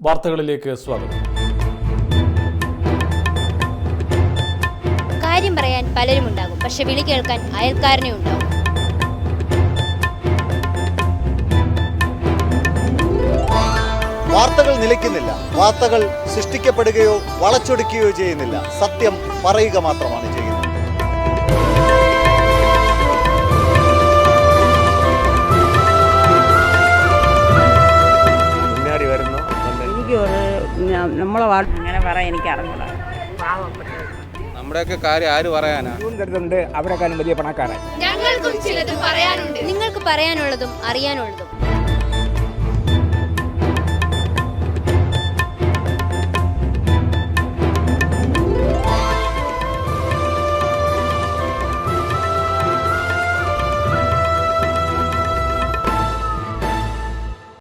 വാർത്തകളിലേക്ക് സ്വാഗതം. കാര്യം പറയാൻ പലരുമുണ്ടാകും, പക്ഷെ വിളി കേൾക്കാൻ അയൽക്കാരനെ ഉണ്ടാകും. വാർത്തകൾ നിലയ്ക്കുന്നില്ല. വാർത്തകൾ സൃഷ്ടിക്കപ്പെടുകയോ വളച്ചൊടിക്കുകയോ ചെയ്യുന്നില്ല. സത്യം പറയുക മാത്രമാണ് ചെയ്യുന്നത്. നമ്മളെ അങ്ങനെ പറയാൻ എനിക്ക് അറിഞ്ഞൂടാ. നമ്മുടെയൊക്കെ കാര്യം ആര് പറയാനാ? അവരെക്കാളും വലിയ പണക്കാരായി. ഞങ്ങൾക്കും ചിലത് പറയാനുണ്ട്. നിങ്ങൾക്ക് പറയാനുള്ളതും അറിയാനുള്ളതും